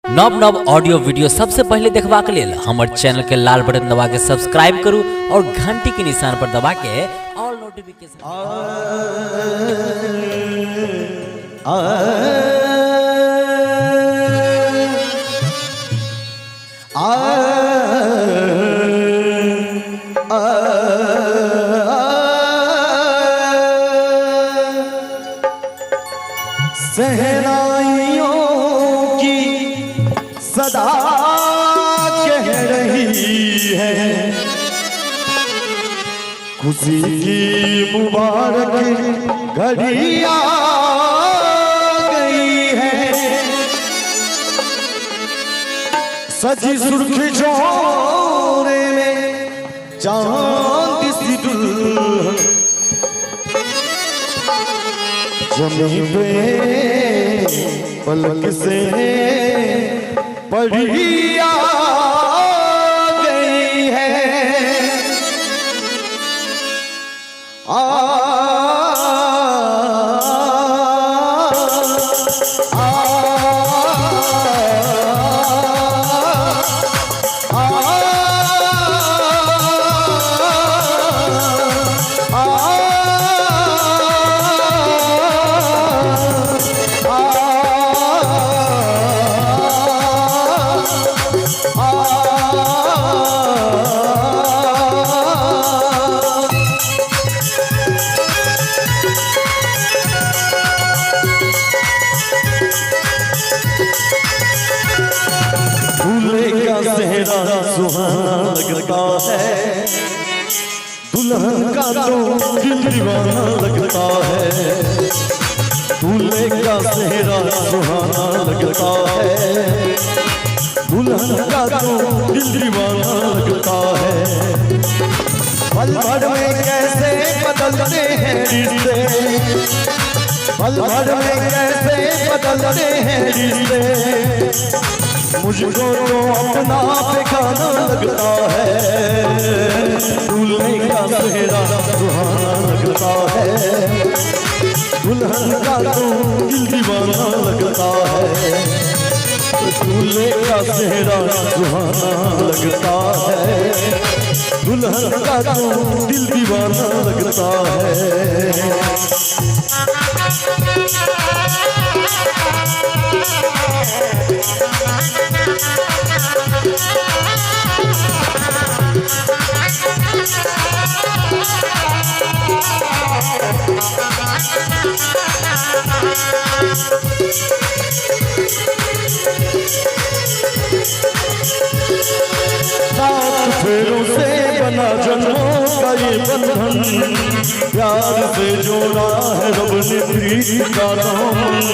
नव नव audio video सबसे पहले देखबा के लेल हमर चैनल के लाल बटन दबा के सब्सक्राइब करू और घंटी के निशान पर दबा के ऑल नोटिफिकेशन सहनाइयों की सदा कह रही है, खुशी की मुबारक घड़ी आ गई है। सजी सुर्खी जोरे में चांद सी दुल्हन जमी पे पलक से पड़ी आ गई है। सेहरा सुहाना लगता है, दुल्हन का तो दिल दीवाना लगता है। दूल्हे का सेहरा सुहाना लगता है, दुल्हन का तो दिल दीवाना लगता है। पल भर में कैसे बदलते हैं रिश्ते, पल भर में कैसे बदलते हैं रिश्ते। मुझको तो अपना बेगाना लगता है, दूल्हे का सेहरा सुहाना लगता है, दुल्हन का तो दिल दीवाना लगता है। दूल्हे का सेहरा सुहाना लगता है, दुल्हन का तो दिल दीवाना लगता है। सात फेरों से बना जन्मों का ये बंधन, प्यार से जोड़ा है रब ने प्रीत का दामन।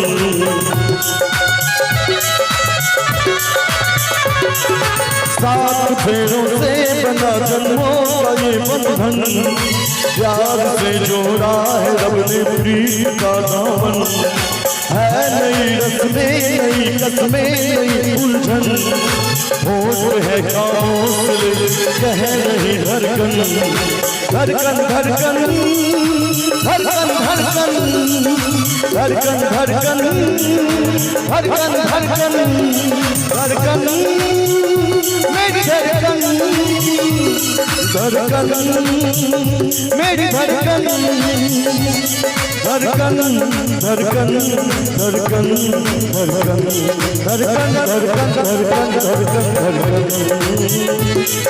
सात फेरों से बना जन्मों का ये बंधन, प्यार से जोड़ा है रब ने प्रीत का दामन। है नई रस्में नई कस्में नई उलझन, होश है कांवले कह रही धड़कन, धड़कन धड़कन धड़कन धड़कन धड़कन धड़कन धड़कन धड़कन धड़कन मेरी धड़कन, धड़कन मेरी धड़कन, धड़कन धड़कन धड़कन धड़कन धड़कन धड़कन धड़कन धड़कन धड़कन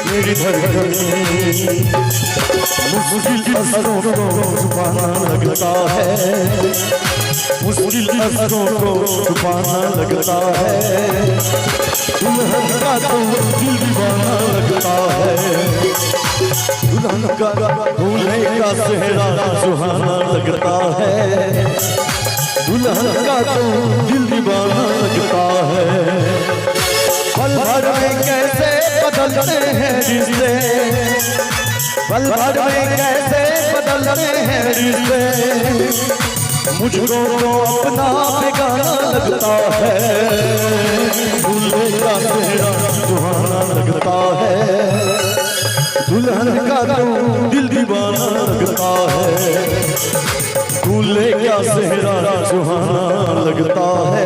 मेरी धड़कन। मुश्किल असरों को छुपाना लगता है, मुश्किल असरों को छुपाना लगता है। दुल्हन का तो दिल दीवाना लगता है, दुल्हन का दूल्हे का सेहरा सुहाना लगता है, दुल्हन का तो दिल दीवाना लगता है। पल भर में कैसे बदलते हैं रिश्ते, पल भर में कैसे बदलते हैं रिश्ते। मुझको तो अपना बेगाना लगता है, दूल्हे का सेहरा सुहाना लगता है, दुल्हन का तो दिल दीवाना लगता है। दूल्हे का सेहरा सुहाना लगता है,